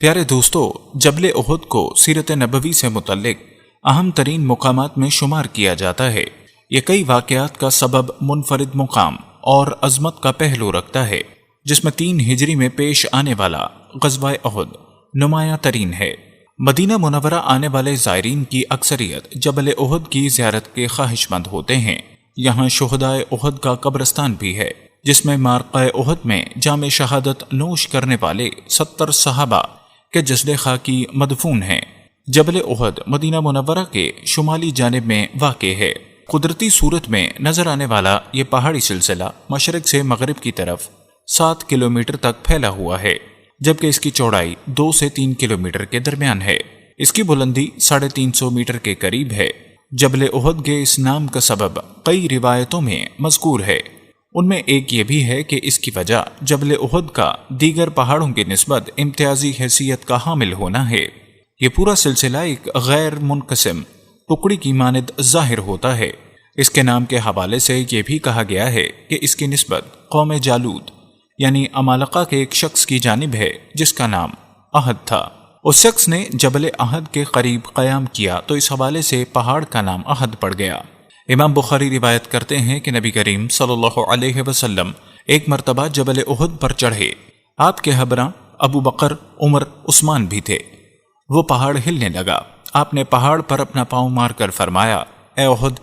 پیارے دوستو، جبل احد کو سیرت نبوی سے متعلق اہم ترین مقامات میں شمار کیا جاتا ہے۔ یہ کئی واقعات کا سبب منفرد مقام اور عظمت کا پہلو رکھتا ہے، جس میں 3 ہجری میں پیش آنے والا غزوہ احد نمایاں ترین ہے۔ مدینہ منورہ آنے والے زائرین کی اکثریت جبل احد کی زیارت کے خواہش مند ہوتے ہیں۔ یہاں شہدائے احد کا قبرستان بھی ہے، جس میں مارقہ احد میں جام شہادت نوش کرنے والے 70 صحابہ کے جسد خاکی مدفون ہیں۔ جبل احد مدینہ منورہ کے شمالی جانب میں واقع ہے۔ قدرتی صورت میں نظر آنے والا یہ پہاڑی سلسلہ مشرق سے مغرب کی طرف 7 کلومیٹر تک پھیلا ہوا ہے، جبکہ اس کی چوڑائی 2 سے 3 کلومیٹر کے درمیان ہے۔ اس کی بلندی 350 میٹر کے قریب ہے۔ جبل احد کے اس نام کا سبب کئی روایتوں میں مذکور ہے۔ ان میں ایک یہ بھی ہے کہ اس کی وجہ جبل احد کا دیگر پہاڑوں کی نسبت امتیازی حیثیت کا حامل ہونا ہے۔ یہ پورا سلسلہ ایک غیر منقسم ٹکڑی کی مانند ظاہر ہوتا ہے۔ اس کے نام کے حوالے سے یہ بھی کہا گیا ہے کہ اس کی نسبت قوم جالوت یعنی عمالقہ کے ایک شخص کی جانب ہے، جس کا نام احد تھا۔ اس شخص نے جبل احد کے قریب قیام کیا تو اس حوالے سے پہاڑ کا نام احد پڑ گیا۔ امام بخاری روایت کرتے ہیں کہ نبی کریم صلی اللہ علیہ وسلم ایک مرتبہ جبل احد پر چڑھے۔ آپ کے ہمراہ ابو بکر، عمر، عثمان بھی تھے۔ وہ پہاڑ ہلنے لگا۔ آپ نے پہاڑ پر اپنا پاؤں مار کر فرمایا، اے احد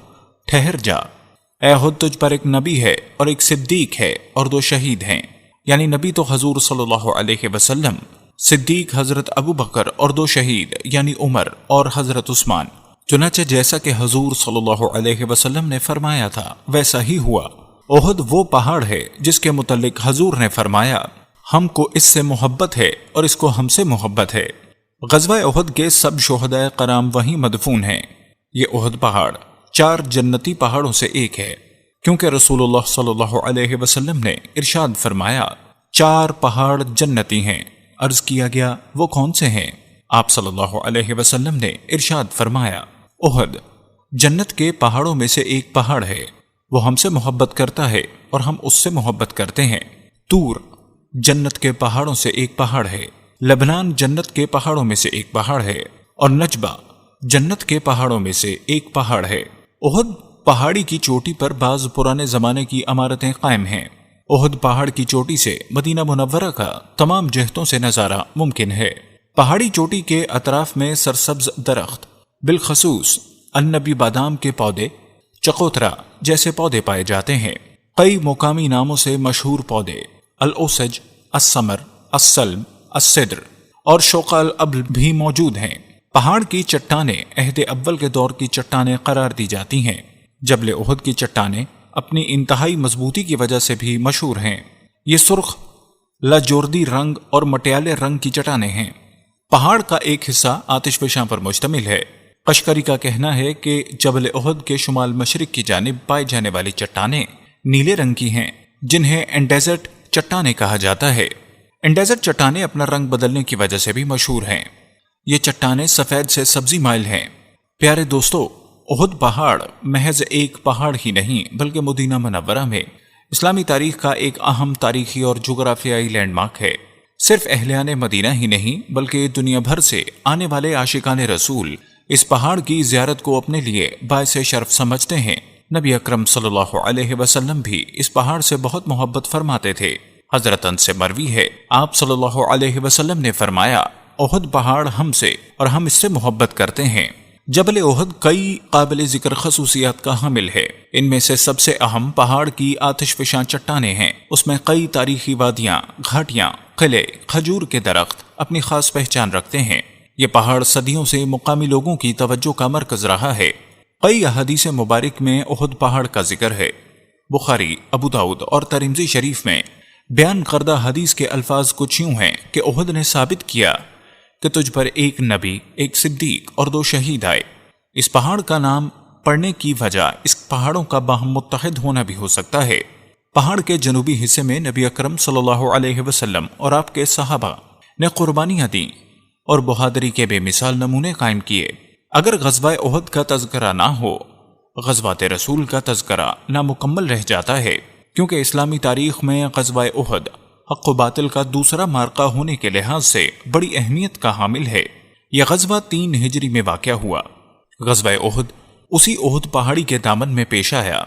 ٹھہر جا۔ اے احد، تجھ پر ایک نبی ہے اور ایک صدیق ہے اور 2 شہید ہیں۔ یعنی نبی تو حضور صلی اللہ علیہ وسلم، صدیق حضرت ابو بکر اور 2 شہید یعنی عمر اور حضرت عثمان۔ چنانچہ جیسا کہ حضور صلی اللہ علیہ وسلم نے فرمایا تھا ویسا ہی ہوا۔ احد وہ پہاڑ ہے جس کے متعلق حضور نے فرمایا، ہم کو اس سے محبت ہے اور اس کو ہم سے محبت ہے۔ غزوہ احد کے سب شہدائے کرام وہیں مدفون ہیں۔ یہ احد پہاڑ 4 جنتی پہاڑوں سے ایک ہے، کیونکہ رسول اللہ صلی اللہ علیہ وسلم نے ارشاد فرمایا 4 پہاڑ جنتی ہیں۔ عرض کیا گیا وہ کون سے ہیں؟ آپ صلی اللہ علیہ وسلم نے ارشاد فرمایا، احد جنت کے پہاڑوں میں سے ایک پہاڑ ہے، وہ ہم سے محبت کرتا ہے اور ہم اس سے محبت کرتے ہیں۔ طور جنت کے پہاڑوں سے ایک پہاڑ ہے۔ لبنان جنت کے پہاڑوں میں سے ایک پہاڑ ہے، اور نجبہ جنت کے پہاڑوں میں سے ایک پہاڑ ہے۔ احد پہاڑی کی چوٹی پر بعض پرانے زمانے کی عمارتیں قائم ہیں۔ احد پہاڑ کی چوٹی سے مدینہ منورہ کا تمام جہتوں سے نظارہ ممکن ہے۔ پہاڑی چوٹی کے اطراف میں سرسبز درخت، بالخصوص النبی بادام کے پودے، چکوترا جیسے پودے پائے جاتے ہیں۔ کئی مقامی ناموں سے مشہور پودے الاوسج، السمر، السلم، السدر اور شوق الابل بھی موجود ہیں۔ پہاڑ کی چٹانیں عہد اول کے دور کی چٹانیں قرار دی جاتی ہیں۔ جبل احد کی چٹانیں اپنی انتہائی مضبوطی کی وجہ سے بھی مشہور ہیں۔ یہ سرخ، لاجوردی رنگ اور مٹیالے رنگ کی چٹانیں ہیں۔ پہاڑ کا ایک حصہ آتش فشاں پر مشتمل ہے۔ قشقری کا کہنا ہے کہ جبل احد کے شمال مشرق کی جانب پائے جانے والی چٹانیں نیلے رنگ کی ہیں، جنہیں انڈیزٹ چٹانیں کہا جاتا ہے۔ انڈیزٹ چٹانیں اپنا رنگ بدلنے کی وجہ سے بھی مشہور ہیں۔ یہ چٹانیں سفید سے سبزی مائل ہیں۔ پیارے دوستو، احد پہاڑ محض ایک پہاڑ ہی نہیں بلکہ مدینہ منورہ میں اسلامی تاریخ کا ایک اہم تاریخی اور جغرافیائی لینڈ مارک ہے۔ صرف اہلیان مدینہ ہی نہیں بلکہ دنیا بھر سے آنے والے عاشقان رسول اس پہاڑ کی زیارت کو اپنے لیے باعث شرف سمجھتے ہیں۔ نبی اکرم صلی اللہ علیہ وسلم بھی اس پہاڑ سے بہت محبت فرماتے تھے۔ حضرت انس سے مروی ہے، آپ صلی اللہ علیہ وسلم نے فرمایا، احد پہاڑ ہم سے اور ہم اس سے محبت کرتے ہیں۔ جبل احد کئی قابل ذکر خصوصیات کا حامل ہے۔ ان میں سے سب سے اہم پہاڑ کی آتش فشاں چٹانیں ہیں۔ اس میں کئی تاریخی وادیاں، گھاٹیاں، قلعے، کھجور کے درخت اپنی خاص پہچان رکھتے ہیں۔ یہ پہاڑ صدیوں سے مقامی لوگوں کی توجہ کا مرکز رہا ہے۔ کئی احادیث مبارک میں احد پہاڑ کا ذکر ہے۔ بخاری، ابو داؤد اور ترمذی شریف میں بیان کردہ حدیث کے الفاظ کچھ یوں ہیں کہ احد نے ثابت کیا کہ تجھ پر ایک نبی، ایک صدیق اور 2 شہید آئے۔ اس پہاڑ کا نام پڑنے کی وجہ اس پہاڑوں کا باہم متحد ہونا بھی ہو سکتا ہے۔ پہاڑ کے جنوبی حصے میں نبی اکرم صلی اللہ علیہ وسلم اور آپ کے صحابہ نے قربانیاں دیں اور بہادری کے بے مثال نمونے قائم کیے۔ اگر غزوہ احد کا تذکرہ نہ ہو، غزوات رسول کا تذکرہ نامکمل رہ جاتا ہے، کیونکہ اسلامی تاریخ میں غزوہ احد حق و باطل کا دوسرا مارکہ ہونے کے لحاظ سے بڑی اہمیت کا حامل ہے۔ یہ غزوہ 3 ہجری میں واقع ہوا۔ غزوہ احد اسی احد پہاڑی کے دامن میں پیش آیا۔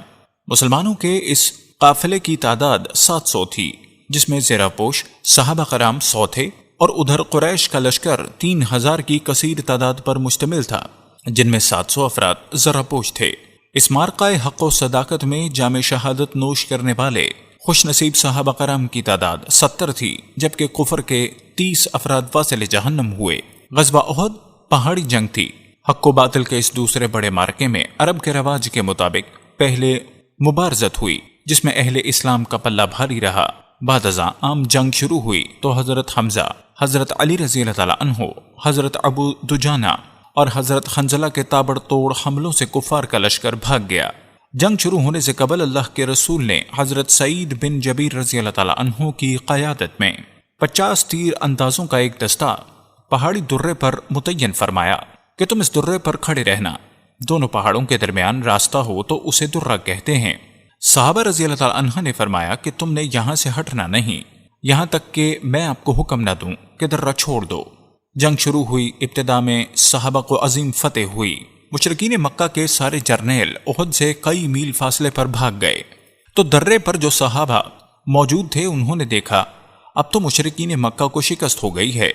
مسلمانوں کے اس قافلے کی تعداد 700 تھی، جس میں زیرہ پوش صحابہ کرام 100 تھے، اور ادھر قریش کا لشکر 3000 کی کثیر تعداد پر مشتمل تھا، جن میں 700 افراد زرہ پوش تھے۔ اس مارکہ حق و صداقت میں جام شہادت نوش کرنے والے خوش نصیب صحابہ کرام کی تعداد 70 تھی، جبکہ کفر کے 30 افراد واصل جہنم ہوئے۔ غزوہ احد پہاڑی جنگ تھی۔ حق و باطل کے اس دوسرے بڑے مارکے میں عرب کے رواج کے مطابق پہلے مبارزت ہوئی، جس میں اہل اسلام کا پلہ بھاری رہا۔ بعد ازاں عام جنگ شروع ہوئی تو حضرت حمزہ، حضرت علی رضی اللہ تعالیٰ عنہ، حضرت ابو دجانہ اور حضرت حنظلہ کے تابڑ توڑ حملوں سے کفار کا لشکر بھاگ گیا۔ جنگ شروع ہونے سے قبل اللہ کے رسول نے حضرت سعید بن جبیر رضی اللہ تعالیٰ عنہ کی قیادت میں 50 تیر اندازوں کا ایک دستہ پہاڑی درے پر متعین فرمایا کہ تم اس درے پر کھڑے رہنا۔ دونوں پہاڑوں کے درمیان راستہ ہو تو اسے درہ کہتے ہیں۔ صحابہ رضی اللہ تعالیٰ عنہ نے فرمایا کہ تم نے یہاں سے ہٹنا نہیں، یہاں تک کہ میں آپ کو حکم نہ دوں کہ درہ چھوڑ دو۔ جنگ شروع ہوئی۔ ابتدا میں صحابہ کو عظیم فتح ہوئی۔ مشرکین مکہ کے سارے جرنیل احد سے کئی میل فاصلے پر بھاگ گئے، تو درے پر جو صحابہ موجود تھے انہوں نے دیکھا اب تو مشرکین مکہ کو شکست ہو گئی ہے،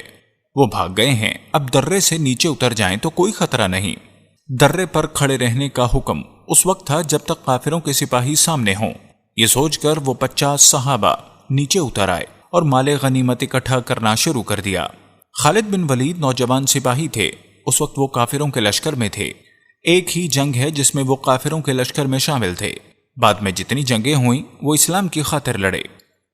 وہ بھاگ گئے ہیں، اب درے سے نیچے اتر جائیں تو کوئی خطرہ نہیں۔ درے پر کھڑے رہنے کا حکم اس وقت تھا جب تک کافروں کے سپاہی سامنے ہوں۔ یہ سوچ کر وہ 50 صحابہ نیچے اتر آئے اور مال غنیمت اکٹھا کرنا شروع کر دیا۔ خالد بن ولید نوجوان سپاہی تھے، اس وقت وہ کافروں کے لشکر میں تھے۔ ایک ہی جنگ ہے جس میں وہ کافروں کے لشکر میں شامل تھے، بعد میں جتنی جنگیں ہوئیں وہ اسلام کی خاطر لڑے۔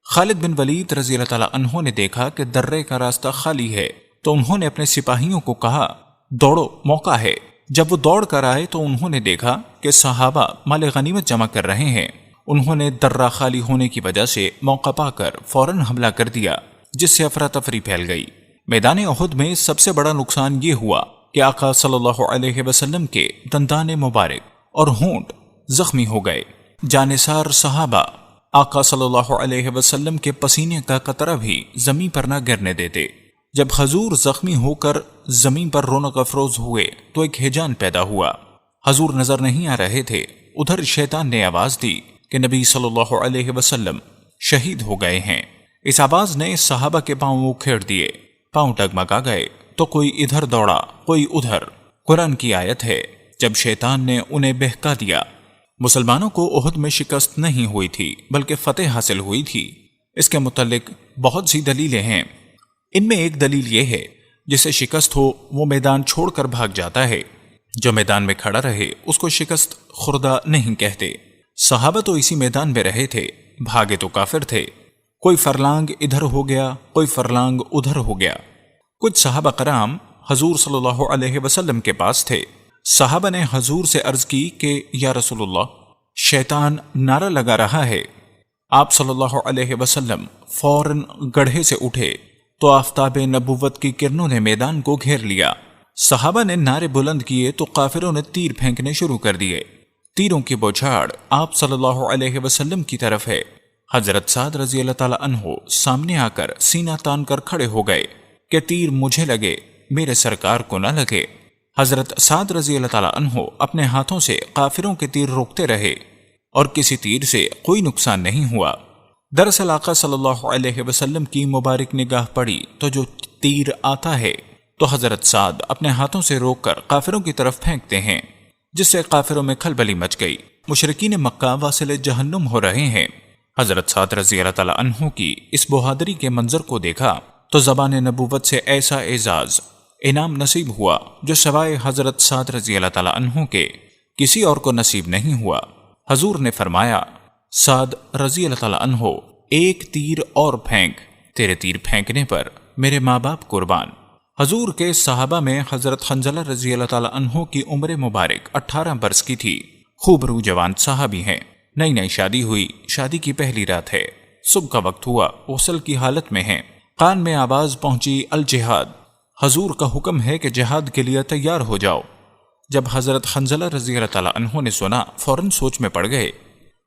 خالد بن ولید رضی اللہ تعالیٰ عنہ نے دیکھا کہ درے کا راستہ خالی ہے تو انہوں نے اپنے سپاہیوں کو کہا دوڑو، موقع ہے۔ جب وہ دوڑ کر آئے تو انہوں نے دیکھا کہ صحابہ مال غنیمت جمع کر رہے ہیں۔ انہوں نے درہ خالی ہونے کی وجہ سے موقع پا کر فوراً حملہ کر دیا، جس سے افراتفری پھیل گئی۔ میدان احد میں سب سے بڑا نقصان یہ ہوا کہ آقا صلی اللہ علیہ وسلم کے دندان مبارک اور ہونٹ زخمی ہو گئے۔ جانثار صحابہ آقا صلی اللہ علیہ وسلم کے پسینے کا قطرہ بھی زمین پر نہ گرنے دیتے۔ جب حضور زخمی ہو کر زمین پر رونق افروز ہوئے تو ایک ہیجان پیدا ہوا۔ حضور نظر نہیں آ رہے تھے۔ ادھر شیطان نے آواز دی کہ نبی صلی اللہ علیہ وسلم شہید ہو گئے ہیں۔ اس آواز نے صحابہ کے پاؤں اکھیڑ دیے، پاؤں ڈگمگا گئے، تو کوئی ادھر دوڑا کوئی ادھر۔ قرآن کی آیت ہے، جب شیطان نے انہیں بہکا دیا۔ مسلمانوں کو احد میں شکست نہیں ہوئی تھی بلکہ فتح حاصل ہوئی تھی۔ اس کے متعلق بہت سی دلیلیں ہیں۔ ان میں ایک دلیل یہ ہے، جسے شکست ہو وہ میدان چھوڑ کر بھاگ جاتا ہے، جو میدان میں کھڑا رہے اس کو شکست خوردہ نہیں کہتے۔ صحابہ تو اسی میدان میں رہے تھے، بھاگے تو کافر تھے۔ کوئی فرلانگ ادھر ہو گیا، کوئی فرلانگ ادھر ہو گیا۔ کچھ صحابہ کرام حضور صلی اللہ علیہ وسلم کے پاس تھے۔ صحابہ نے حضور سے عرض کی کہ یا رسول اللہ، شیطان نعرہ لگا رہا ہے۔ آپ صلی اللہ علیہ وسلم فوراً گڑھے سے اٹھے تو آفتاب نبوت کی کرنوں نے میدان کو گھیر لیا۔ صحابہ نے نعرے بلند کیے تو کافروں نے تیر پھینکنے شروع کر دیے۔ تیروں کی بوچھاڑ آپ صلی اللہ علیہ وسلم کی طرف ہے۔ حضرت سعد رضی اللہ تعالیٰ عنہ سامنے آ کر سینہ تان کر کھڑے ہو گئے کہ تیر مجھے لگے، میرے سرکار کو نہ لگے۔ حضرت سعد رضی اللہ تعالیٰ عنہ اپنے ہاتھوں سے کافروں کے تیر روکتے رہے اور کسی تیر سے کوئی نقصان نہیں ہوا۔ دراصل آقا صلی اللہ علیہ وسلم کی مبارک نگاہ پڑی تو جو تیر آتا ہے تو حضرت سعد اپنے ہاتھوں سے روک کر کافروں کی طرف پھینکتے ہیں، جس سے کافروں میں کھلبلی مچ گئی۔ مشرکین مکہ واصل جہنم ہو رہے ہیں۔ حضرت سعد رضی اللہ تعالیٰ عنہ کی اس بہادری کے منظر کو دیکھا تو زبان نبوت سے ایسا اعزاز انعام نصیب ہوا جو سوائے حضرت سعد رضی اللہ تعالیٰ عنہ کے کسی اور کو نصیب نہیں ہوا۔ حضور نے فرمایا، سعد رضی اللہ تعالیٰ عنہ، ایک تیر اور پھینک، تیرے تیر پھینکنے پر میرے ماں باپ قربان۔ حضور کے صحابہ میں حضرت حنظلہ رضی اللہ تعالیٰ عنہ کی عمر مبارک 18 برس کی تھی۔ خوب روح جوان صحابی ہیں، نئی نئی شادی ہوئی، شادی کی پہلی رات ہے، صبح کا وقت ہوا، غسل کی حالت میں ہیں۔ کان میں آواز پہنچی، الجہاد، حضور کا حکم ہے کہ جہاد کے لیے تیار ہو جاؤ۔ جب حضرت حنظلہ رضی اللہ تعالیٰ عنہ نے سنا، فوراً سوچ میں پڑ گئے،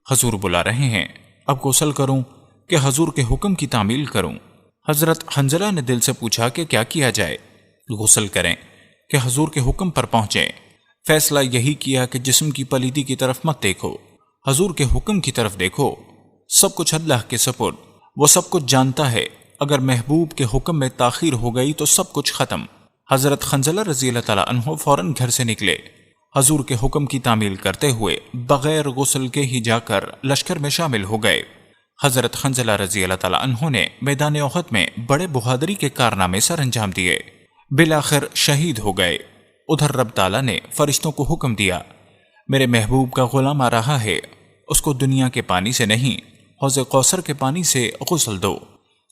حضور بلا رہے ہیں، اب غسل کروں کہ حضور کے حکم کی تعمیل کروں؟ حضرت حنظلہ نے دل سے پوچھا کہ کیا کیا جائے؟ غسل کریں کہ حضور کے حکم پر پہنچیں؟ فیصلہ یہی کیا کہ جسم کی پلیدی کی طرف مت دیکھو، حضور کے حکم کی طرف دیکھو۔ سب کچھ اللہ کے سپرد، وہ سب کچھ جانتا ہے، اگر محبوب کے حکم میں تاخیر ہو گئی تو سب کچھ ختم۔ حضرت حنظلہ رضی اللہ تعالیٰ عنہ فوراً گھر سے نکلے، حضور کے حکم کی تعمیل کرتے ہوئے بغیر غسل کے ہی جا کر لشکر میں شامل ہو گئے۔ حضرت حنظلہ رضی اللہ تعالیٰ عنہ نے میدان احد میں بڑے بہادری کے کارنامے سر انجام دیے، بالآخر شہید ہو گئے۔ ادھر رب تعالیٰ نے فرشتوں کو حکم دیا، میرے محبوب کا غلام آ رہا ہے، اس کو دنیا کے پانی سے نہیں، حوض کوثر کے پانی سے غسل دو۔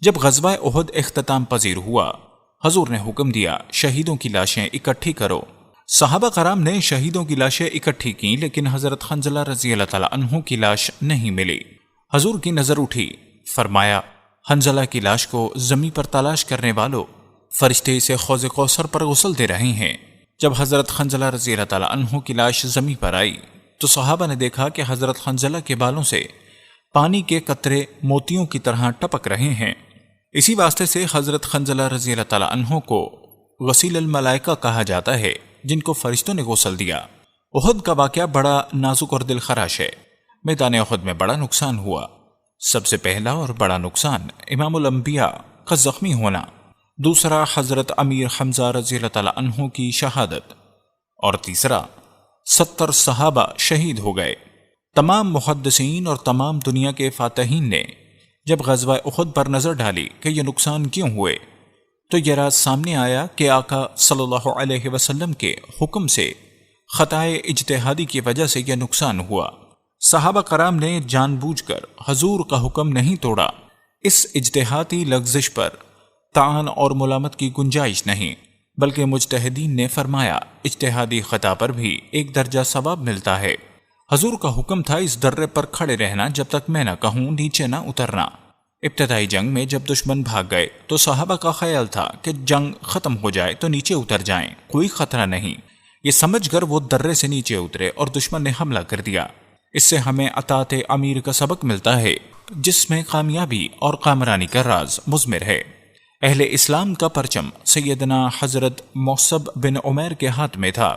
جب غزوہ احد اختتام پذیر ہوا، حضور نے حکم دیا شہیدوں کی لاشیں اکٹھی کرو۔ صحابہ کرام نے شہیدوں کی لاشیں اکٹھی کیں، لیکن حضرت حنظلہ رضی اللہ تعالیٰ عنہ کی لاش نہیں ملی۔ حضور کی نظر اٹھی، فرمایا حنظلہ کی لاش کو زمین پر تلاش کرنے والوں، فرشتے اسے حوض کوثر پر غسل دے رہے ہیں۔ جب حضرت حنظلہ رضی اللہ تعالیٰ عنہ کی لاش زمین پر آئی تو صحابہ نے دیکھا کہ حضرت حنظلہ کے بالوں سے پانی کے قطرے موتیوں کی طرح ٹپک رہے ہیں۔ اسی واسطے سے حضرت حنظلہ رضی اللہ تعالیٰ عنہ کو غسیل الملائکہ کہا جاتا ہے، جن کو فرشتوں نے غسل دیا۔ احد کا واقعہ بڑا نازک اور دل خراش ہے۔ میدان احد میں بڑا نقصان ہوا۔ سب سے پہلا اور بڑا نقصان امام الانبیاء کا زخمی ہونا، دوسرا حضرت امیر حمزہ رضی اللہ تعالیٰ عنہ کی شہادت، اور تیسرا 70 صحابہ شہید ہو گئے۔ تمام محدثین اور تمام دنیا کے فاتحین نے جب غزوہ احد پر نظر ڈالی کہ یہ نقصان کیوں ہوئے تو یہ راز سامنے آیا کہ آقا صلی اللہ علیہ وسلم کے حکم سے خطائے اجتہادی کی وجہ سے یہ نقصان ہوا۔ صحابہ کرام نے جان بوجھ کر حضور کا حکم نہیں توڑا۔ اس اجتہادی لغزش پر طعن اور ملامت کی گنجائش نہیں، بلکہ مجتہدین نے فرمایا اجتہادی خطا پر بھی ایک درجہ ثواب ملتا ہے۔ حضور کا حکم تھا اس درے پر کھڑے رہنا جب تک میں نہ کہوں نیچے نہ اترنا۔ ابتدائی جنگ میں جب دشمن بھاگ گئے تو صحابہ کا خیال تھا کہ جنگ ختم ہو جائے تو نیچے اتر جائیں، کوئی خطرہ نہیں۔ یہ سمجھ کر وہ درے سے نیچے اترے اور دشمن نے حملہ کر دیا۔ اس سے ہمیں اطاعت امیر کا سبق ملتا ہے، جس میں کامیابی اور کامرانی کا راز مضمر ہے۔ اہل اسلام کا پرچم سیدنا حضرت مصعب بن عمیر کے ہاتھ میں تھا۔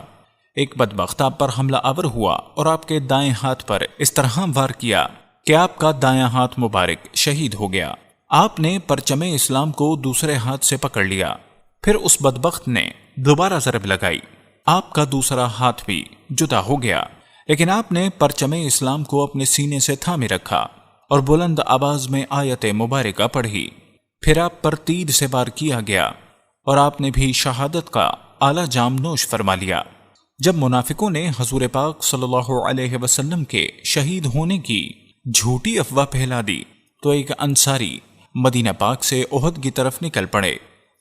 ایک بدبخت آپ پر حملہ آور ہوا اور آپ کے دائیں ہاتھ پر اس طرح وار کیا کہ آپ کا دایاں ہاتھ مبارک شہید ہو گیا۔ آپ نے پرچم اسلام کو دوسرے ہاتھ سے پکڑ لیا، پھر اس بدبخت نے دوبارہ ضرب لگائی، آپ کا دوسرا ہاتھ بھی جدا ہو گیا، لیکن آپ نے پرچم اسلام کو اپنے سینے سے تھامے رکھا اور بلند آواز میں آیت مبارکہ پڑھی۔ پھر آپ پر تیر سے وار کیا گیا اور آپ نے بھی شہادت کا اعلیٰ جام نوش فرما لیا۔ جب منافقوں نے حضور پاک صلی اللہ علیہ وسلم کے شہید ہونے کی جھوٹی افواہ پھیلا دی تو ایک انصاری مدینہ پاک سے احد کی طرف نکل پڑے۔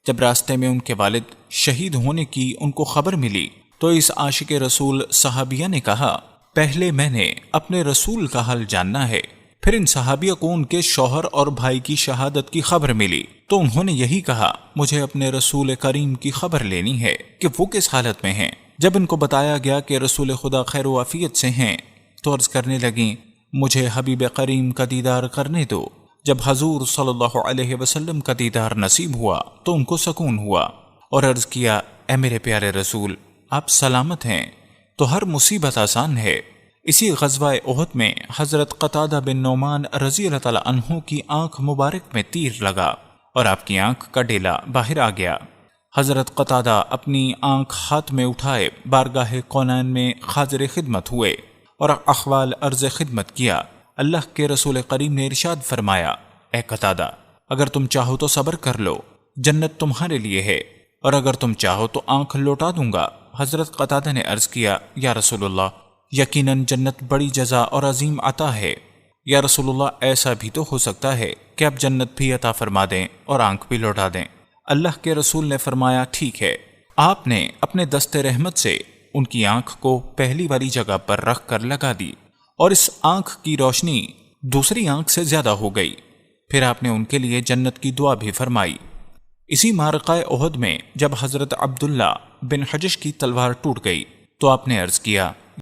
جب راستے میں ان کے والد شہید ہونے کی ان کو خبر ملی تو اس عاشق رسول صحابیہ نے کہا، پہلے میں نے اپنے رسول کا حال جاننا ہے۔ پھر ان صحابیہ کو ان کے شوہر اور بھائی کی شہادت کی خبر ملی تو انہوں نے یہی کہا، مجھے اپنے رسول کریم کی خبر لینی ہے کہ وہ کس حالت میں ہیں۔ جب ان کو بتایا گیا کہ رسول خدا خیر و عافیت سے ہیں تو عرض کرنے لگیں، مجھے حبیب کریم کا دیدار کرنے دو۔ جب حضور صلی اللہ علیہ وسلم کا دیدار نصیب ہوا تو ان کو سکون ہوا اور عرض کیا، اے میرے پیارے رسول، آپ سلامت ہیں تو ہر مصیبت آسان ہے۔ اسی غزوہ احد میں حضرت قتادہ بن نعمان رضی اللہ تعالیٰ عنہ کی آنکھ مبارک میں تیر لگا اور آپ کی آنکھ کا ڈیلا باہر آ گیا۔ حضرت قتادہ اپنی آنکھ ہاتھ میں اٹھائے بارگاہ کونین میں حاضر خدمت ہوئے اور احوال عرض خدمت کیا۔ اللہ کے رسول کریم نے ارشاد فرمایا، اے قتادہ، اگر تم چاہو تو صبر کر لو، جنت تمہارے لیے ہے، اور اگر تم چاہو تو آنکھ لوٹا دوں گا۔ حضرت قتادہ نے عرض کیا، یا رسول اللہ، یقیناً جنت بڑی جزا اور عظیم عطا ہے۔ یا رسول اللہ، ایسا بھی تو ہو سکتا ہے کہ آپ جنت بھی عطا فرما دیں اور آنکھ بھی لوٹا دیں۔ اللہ کے رسول نے فرمایا، ٹھیک ہے۔ آپ نے اپنے دست رحمت سے ان کی آنکھ کو پہلی والی جگہ پر رکھ کر لگا دی اور اس آنکھ کی روشنی دوسری آنکھ سے زیادہ ہو گئی۔ پھر آپ نے ان کے لیے جنت کی دعا بھی فرمائی۔ اسی معرکہ احد میں جب حضرت عبداللہ بن حجش کی تلوار ٹوٹ گئی تو آپ نے عرض کیا،